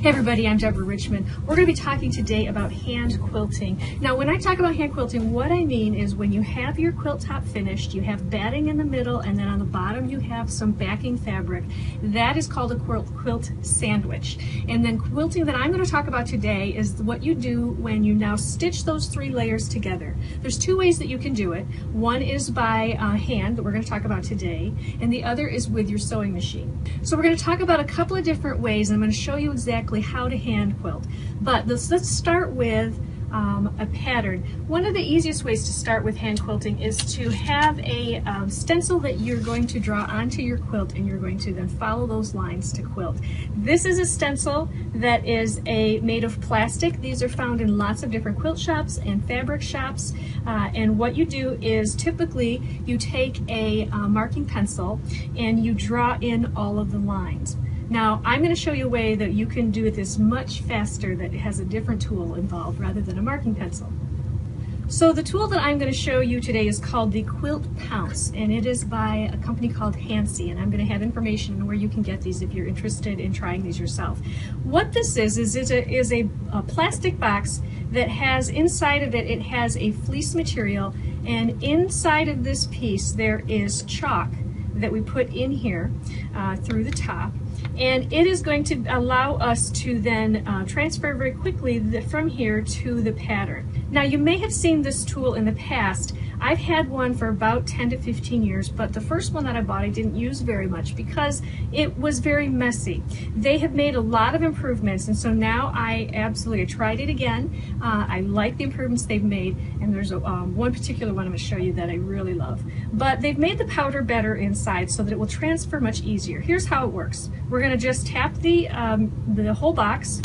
Hey everybody, I'm Deborah Richmond. We're going to be talking today about hand quilting. Now when I talk about hand quilting, what I mean is when you have your quilt top finished, you have batting in the middle, and then on the bottom you have some backing fabric. That is called a quilt sandwich. And then quilting that I'm going to talk about today is what you do when you now stitch those three layers together. There's two ways that you can do it. One is by hand, that we're going to talk about today, and the other is with your sewing machine. So we're going to talk about a couple of different ways, and I'm going to show you exactly how to hand quilt. But let's start with a pattern. One of the easiest ways to start with hand quilting is to have a stencil that you're going to draw onto your quilt, and you're going to then follow those lines to quilt. This is a stencil that is made of plastic. These are found in lots of different quilt shops and fabric shops, and what you do is typically you take a marking pencil and you draw in all of the lines. Now, I'm going to show you a way that you can do this much faster that has a different tool involved rather than a marking pencil. So the tool that I'm going to show you today is called the Quilt Pounce, and it is by a company called Hancy, and I'm going to have information on where you can get these if you're interested in trying these yourself. What this is a plastic box that has inside of it, it has a fleece material, and inside of this piece there is chalk that we put in here through the top. And it is going to allow us to then transfer very quickly from here to the pattern. Now you may have seen this tool in the past. I've had one for about 10 to 15 years, but the first one that I bought I didn't use very much because it was very messy. They have made a lot of improvements, and so now I tried it again. I like the improvements they've made, and there's one particular one I'm going to show you that I really love. But they've made the powder better inside so that it will transfer much easier. Here's how it works. We're going to just tap the whole box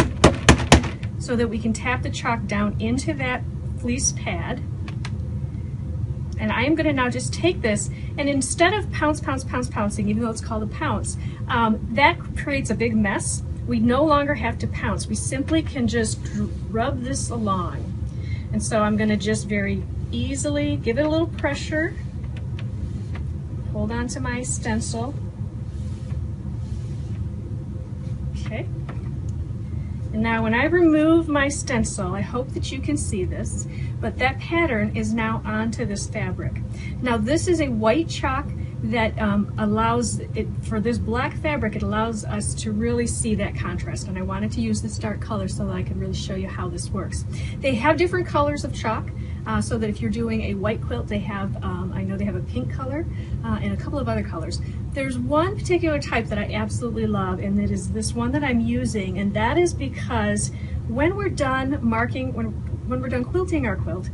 so that we can tap the chalk down into that fleece pad. And I am going to now just take this, and instead of pouncing, even though it's called a pounce, that creates a big mess. We no longer have to pounce. We simply can just rub this along. And so I'm going to just very easily give it a little pressure, hold on to my stencil. Okay. And now when I remove my stencil, I hope that you can see this, but that pattern is now onto this fabric. Now this is a white chalk that allows it, for this black fabric, it allows us to really see that contrast, and I wanted to use this dark color so that I can really show you how this works. They have different colors of chalk, so that if you're doing a white quilt, they have, I know they have a pink color and a couple of other colors. There's one particular type that I absolutely love, and it is this one that I'm using, and that is because when we're done marking, when we're done quilting our quilt,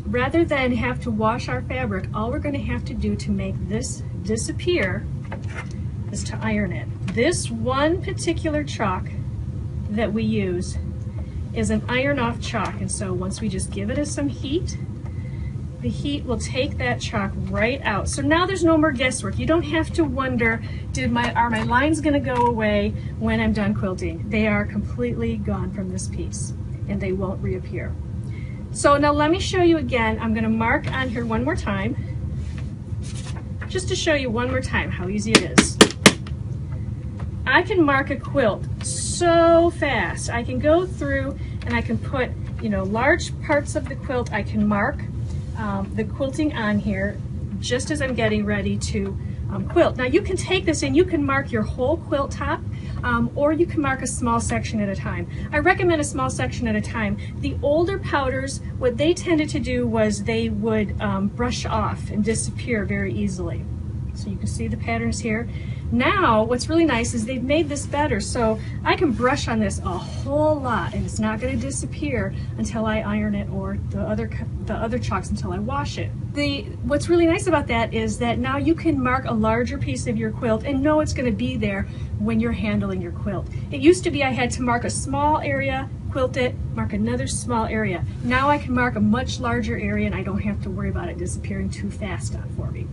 rather than have to wash our fabric, all we're going to have to do to make this disappear is to iron it. This one particular chalk that we use is an iron-off chalk, and so once we just give it some heat, the heat will take that chalk right out. So now there's no more guesswork. You don't have to wonder, are my lines going to go away when I'm done quilting? They are completely gone from this piece, and they won't reappear. So now let me show you again. I'm going to mark on here one more time, just to show you one more time how easy it is. I can mark a quilt so fast. I can go through and I can put, large parts of the quilt. I can mark the quilting on here just as I'm getting ready to quilt. Now you can take this and you can mark your whole quilt top, or you can mark a small section at a time. I recommend a small section at a time. The older powders, what they tended to do was they would brush off and disappear very easily. So you can see the patterns here. Now, what's really nice is they've made this better, so I can brush on this a whole lot, and it's not going to disappear until I iron it, or the other chalks until I wash it. What's really nice about that is that now you can mark a larger piece of your quilt and know it's going to be there when you're handling your quilt. It used to be I had to mark a small area, quilt it, mark another small area. Now I can mark a much larger area, and I don't have to worry about it disappearing too fast for me.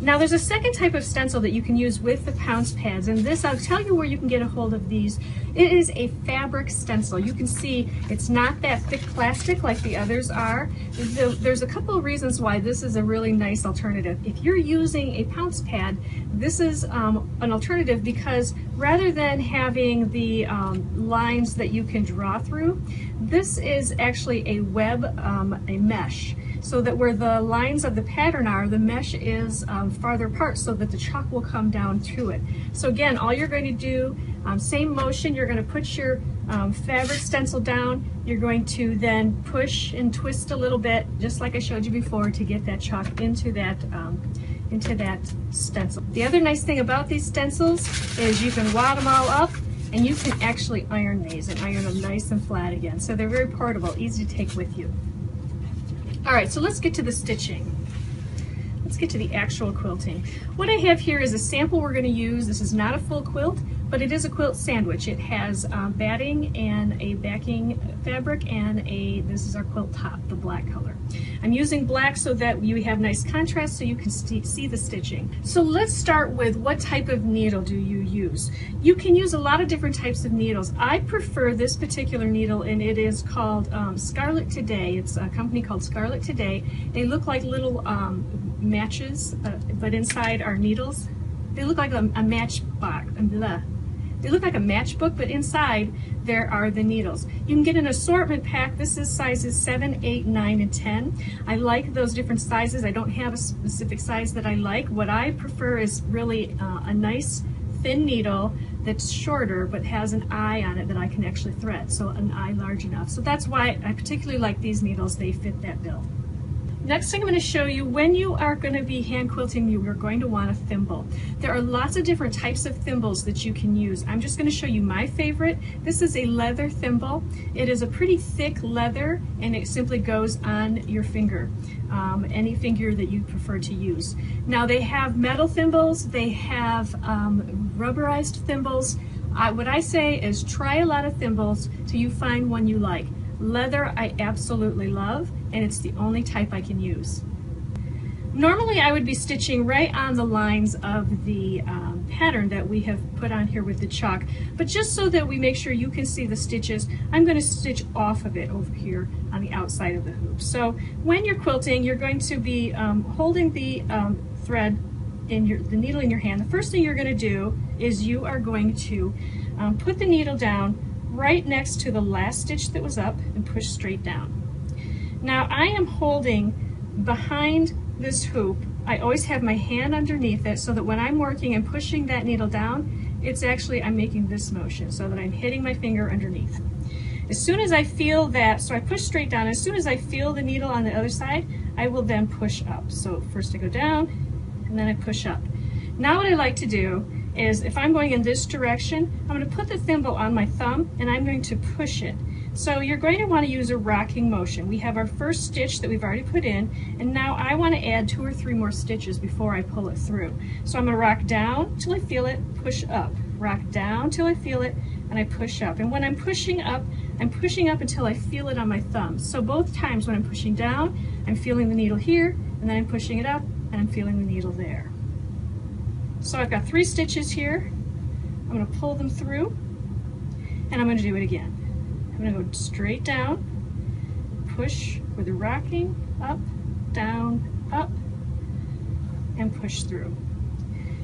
Now there's a second type of stencil that you can use with the Pounce pads, and this, I'll tell you where you can get a hold of these. It is a fabric stencil. You can see it's not that thick plastic like the others are. There's a couple of reasons why this is a really nice alternative. If you're using a Pounce pad, this is an alternative because rather than having the lines that you can draw through, this is actually a web, a mesh. So that where the lines of the pattern are, the mesh is farther apart so that the chalk will come down to it. So again, all you're going to do, same motion, you're going to put your fabric stencil down, you're going to then push and twist a little bit, just like I showed you before, to get that chalk into that stencil. The other nice thing about these stencils is you can wad them all up and you can actually iron these and iron them nice and flat again. So they're very portable, easy to take with you. All right, so let's get to the stitching. Let's get to the actual quilting. What I have here is a sample we're going to use. This is not a full quilt, but it is a quilt sandwich. It has batting and a backing fabric, and this is our quilt top, the black color. I'm using black so that you have nice contrast so you can see the stitching. So let's start with what type of needle do you use? You can use a lot of different types of needles. I prefer this particular needle, and it is called Scarlet Today. It's a company called Scarlet Today. They look like little matches, but inside are needles. They look like a matchbox. They look like a matchbook, but inside there are the needles. You can get an assortment pack. This is sizes 7, 8, 9, and 10. I like those different sizes. I don't have a specific size that I like. What I prefer is really a nice thin needle that's shorter but has an eye on it that I can actually thread, so an eye large enough. So that's why I particularly like these needles. They fit that bill. Next thing I'm going to show you, when you are going to be hand quilting, you are going to want a thimble. There are lots of different types of thimbles that you can use. I'm just going to show you my favorite. This is a leather thimble. It is a pretty thick leather, and it simply goes on your finger, any finger that you prefer to use. Now they have metal thimbles, they have rubberized thimbles. What I say is try a lot of thimbles till you find one you like. Leather I absolutely love, and it's the only type I can use. Normally I would be stitching right on the lines of the pattern that we have put on here with the chalk, but just so that we make sure you can see the stitches, I'm going to stitch off of it over here on the outside of the hoop. So when you're quilting, you're going to be holding the thread in the needle in your hand. The first thing you're going to do is you are going to put the needle down right next to the last stitch that was up and push straight down. Now I am holding behind this hoop. I always have my hand underneath it so that when I'm working and pushing that needle down, it's actually, I'm making this motion so that I'm hitting my finger underneath. As soon as I feel that, so I push straight down, as soon as I feel the needle on the other side, I will then push up. So first I go down and then I push up. Now what I like to do is if I'm going in this direction, I'm going to put the thimble on my thumb and I'm going to push it. So you're going to want to use a rocking motion. We have our first stitch that we've already put in, and now I want to add 2 or 3 more stitches before I pull it through. So I'm going to rock down till I feel it, push up, rock down till I feel it, and I push up. And when I'm pushing up until I feel it on my thumb. So both times when I'm pushing down, I'm feeling the needle here, and then I'm pushing it up, and I'm feeling the needle there. So I've got 3 stitches here. I'm going to pull them through, and I'm going to do it again. I'm going to go straight down, push with the rocking, up, and push through.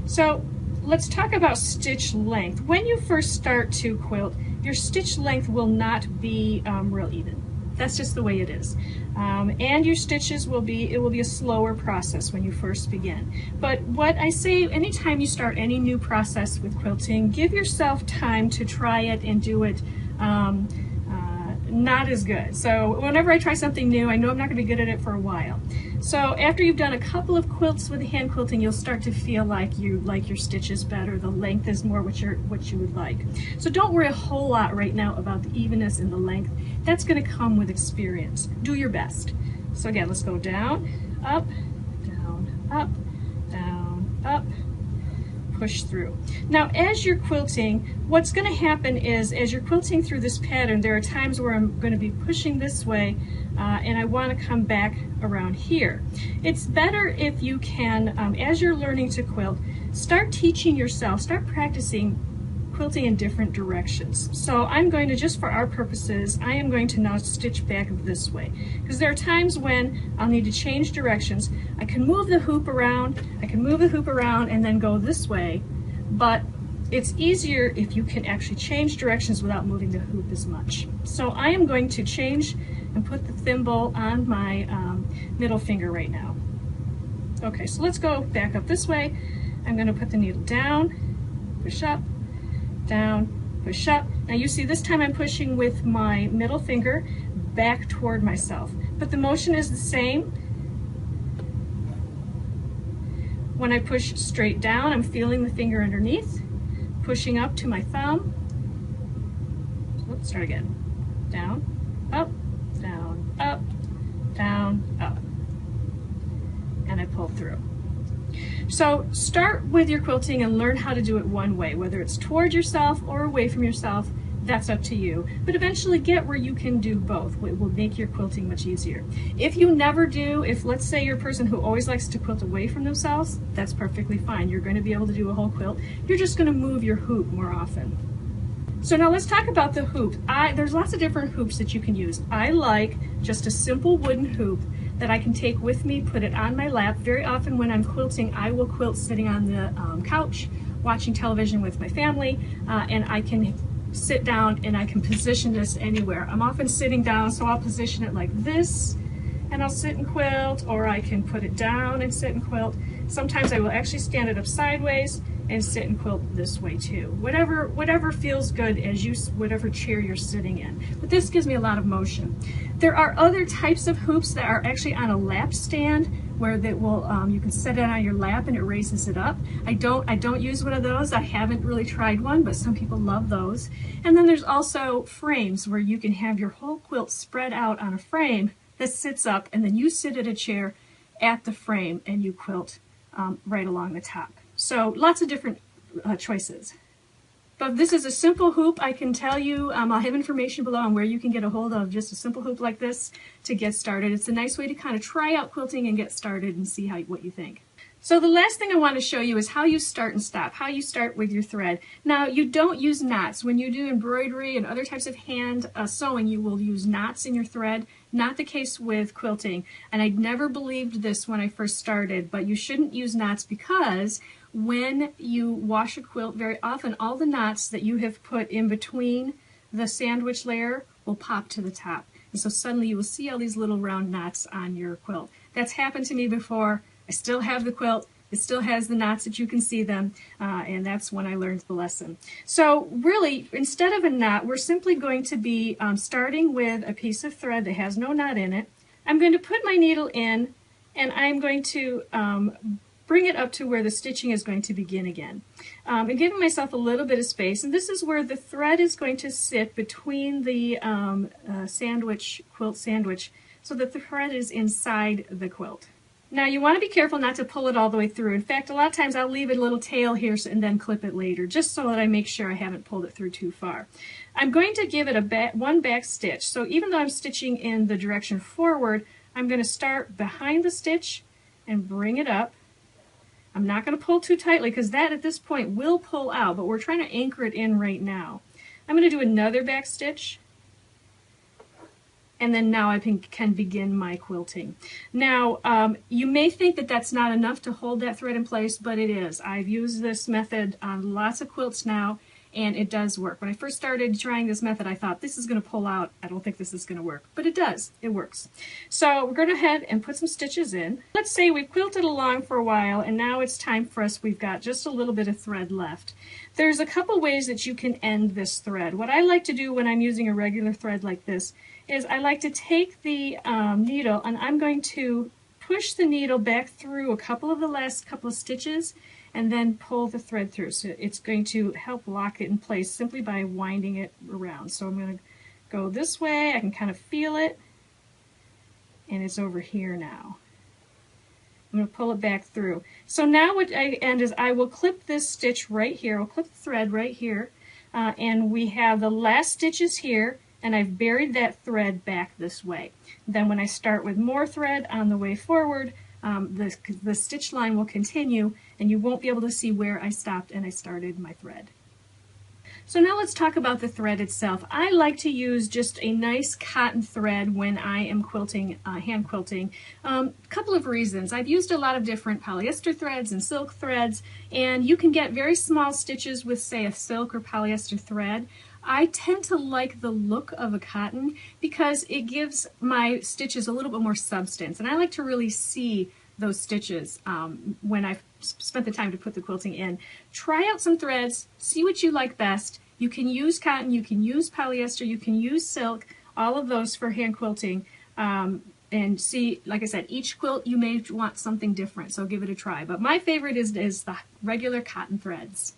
So let's talk about stitch length. When you first start to quilt, your stitch length will not be real even. That's just the way it is. And your stitches will be, it will be a slower process when you first begin. But what I say, anytime you start any new process with quilting, give yourself time to try it and do it not as good. So whenever I try something new, I know I'm not going to be good at it for a while. So after you've done a couple of quilts with hand quilting, you'll start to feel like you like your stitches better. The length is more what you would like. So don't worry a whole lot right now about the evenness and the length. That's going to come with experience. Do your best. So again, let's go down, up, down, up, down, up, push through. Now as you're quilting, what's going to happen is as you're quilting through this pattern, there are times where I'm going to be pushing this way and I want to come back around here. It's better if you can, as you're learning to quilt, start teaching yourself, start practicing quilting in different directions. So I'm going to, just for our purposes, I am going to now stitch back this way, because there are times when I'll need to change directions. I can move the hoop around, and then go this way, but it's easier if you can actually change directions without moving the hoop as much. So I am going to change and put the thimble on my middle finger right now. Okay, so let's go back up this way. I'm going to put the needle down, push up, down, push up. Now you see this time I'm pushing with my middle finger back toward myself, but the motion is the same. When I push straight down, I'm feeling the finger underneath, pushing up to my thumb. Let's start again. Down, up, down, up, down, up. And I pull through. So start with your quilting and learn how to do it one way, whether it's toward yourself or away from yourself, that's up to you. But eventually get where you can do both. It will make your quilting much easier. If you never do, if let's say you're a person who always likes to quilt away from themselves, that's perfectly fine. You're going to be able to do a whole quilt. You're just going to move your hoop more often. So now let's talk about the hoop. There's lots of different hoops that you can use. I like just a simple wooden hoop that I can take with me, put it on my lap. Very often when I'm quilting, I will quilt sitting on the couch, watching television with my family, and I can sit down and I can position this anywhere. I'm often sitting down, so I'll position it like this, and I'll sit and quilt, or I can put it down and sit and quilt. Sometimes I will actually stand it up sideways and sit and quilt this way too. Whatever feels good as whatever chair you're sitting in. But this gives me a lot of motion. There are other types of hoops that are actually on a lap stand where that will you can set it on your lap and it raises it up. I don't use one of those. I haven't really tried one, but some people love those. And then there's also frames where you can have your whole quilt spread out on a frame that sits up, and then you sit at a chair at the frame and you quilt right along the top. So lots of different choices. But this is a simple hoop. I can tell you, I'll have information below on where you can get a hold of just a simple hoop like this to get started. It's a nice way to kind of try out quilting and get started and see what you think. So the last thing I want to show you is how you start and stop, how you start with your thread. Now you don't use knots. When you do embroidery and other types of hand sewing, you will use knots in your thread. Not the case with quilting. And I never believed this when I first started, but you shouldn't use knots because when you wash a quilt, very often all the knots that you have put in between the sandwich layer will pop to the top. And so suddenly you will see all these little round knots on your quilt. That's happened to me before. I still have the quilt. It still has the knots that you can see them, and that's when I learned the lesson. So really, instead of a knot, we're simply going to be starting with a piece of thread that has no knot in it. I'm going to put my needle in, and I'm going to bring it up to where the stitching is going to begin again. And giving myself a little bit of space, and this is where the thread is going to sit between the quilt sandwich, so that the thread is inside the quilt. Now you want to be careful not to pull it all the way through. In fact, a lot of times I'll leave a little tail here and then clip it later, just so that I make sure I haven't pulled it through too far. I'm going to give it one back stitch. So even though I'm stitching in the direction forward, I'm going to start behind the stitch and bring it up. I'm not going to pull too tightly because that at this point will pull out, but we're trying to anchor it in right now. I'm going to do another back stitch. And then now I can begin my quilting. Now, you may think that that's not enough to hold that thread in place, but it is. I've used this method on lots of quilts now, and it does work. When I first started trying this method, I thought, this is going to pull out. I don't think this is going to work. But it does. It works. So we're going to go ahead and put some stitches in. Let's say we've quilted along for a while, and now it's time for us. We've got just a little bit of thread left. There's a couple ways that you can end this thread. What I like to do when I'm using a regular thread like this is I like to take the needle, and I'm going to push the needle back through the last couple of stitches and then pull the thread through. So it's going to help lock it in place simply by winding it around. So I'm going to go this way. I can kind of feel it, and it's over here now. I'm going to pull it back through. So now what I end is I will clip this stitch right here. I'll clip the thread right here, and we have the last stitches here, and I've buried that thread back this way. Then when I start with more thread on the way forward, the stitch line will continue and you won't be able to see where I stopped and I started my thread. So now let's talk about the thread itself. I like to use just a nice cotton thread when I am quilting, hand quilting. Couple of reasons. I've used a lot of different polyester threads and silk threads, and you can get very small stitches with, say, a silk or polyester thread. I tend to like the look of a cotton because it gives my stitches a little bit more substance, and I like to really see those stitches when I've spent the time to put the quilting in. Try out some threads, see what you like best. You can use cotton, you can use polyester, you can use silk, all of those for hand quilting. And see, like I said, each quilt you may want something different, so give it a try. But my favorite is the regular cotton threads.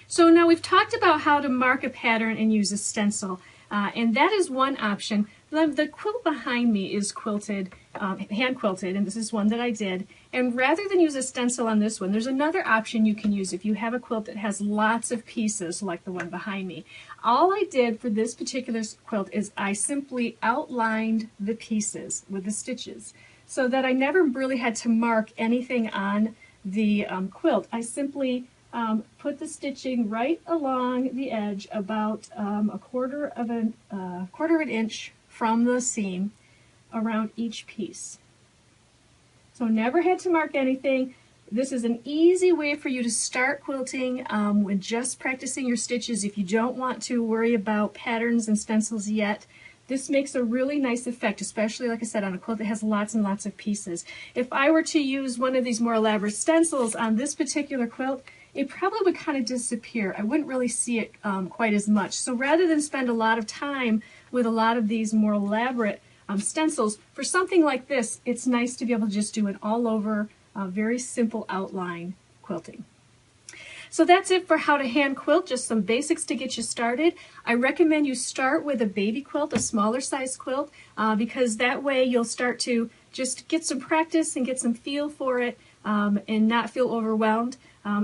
So now we've talked about how to mark a pattern and use a stencil, and that is one option. The quilt behind me is quilted, hand quilted, and this is one that I did. And rather than use a stencil on this one, there's another option you can use if you have a quilt that has lots of pieces like the one behind me. All I did for this particular quilt is I simply outlined the pieces with the stitches so that I never really had to mark anything on the quilt. I simply put the stitching right along the edge about a quarter of an inch from the seam around each piece. So never had to mark anything. This is an easy way for you to start quilting when just practicing your stitches. If you don't want to worry about patterns and stencils yet, this makes a really nice effect, especially, like I said, on a quilt that has lots and lots of pieces. If I were to use one of these more elaborate stencils on this particular quilt, it probably would kind of disappear. I wouldn't really see it quite as much. So rather than spend a lot of time with a lot of these more elaborate stencils, for something like this, it's nice to be able to just do an all over, very simple outline quilting. So that's it for how to hand quilt, just some basics to get you started. I recommend you start with a baby quilt, a smaller size quilt, because that way you'll start to just get some practice and get some feel for it and not feel overwhelmed.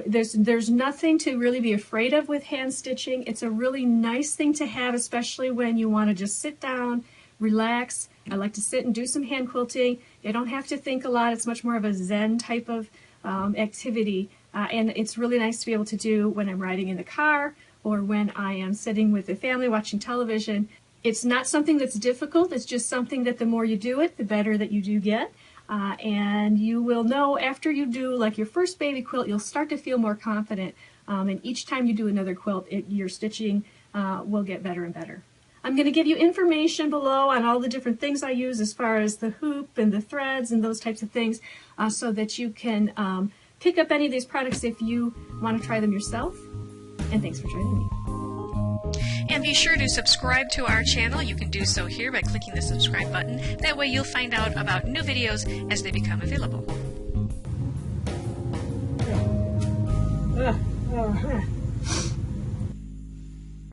There's nothing to really be afraid of with hand stitching. It's a really nice thing to have, especially when you want to just sit down, relax. I like to sit and do some hand quilting. You don't have to think a lot. It's much more of a Zen type of activity. And it's really nice to be able to do when I'm riding in the car or when I am sitting with the family watching television. It's not something that's difficult. It's just something that the more you do it, the better that you do get. And you will know after you do like your first baby quilt, you'll start to feel more confident. And each time you do another quilt, your stitching will get better and better. I'm going to give you information below on all the different things I use as far as the hoop and the threads and those types of things so that you can pick up any of these products if you want to try them yourself. And thanks for joining me. And be sure to subscribe to our channel. You can do so here by clicking the subscribe button. That way you'll find out about new videos as they become available.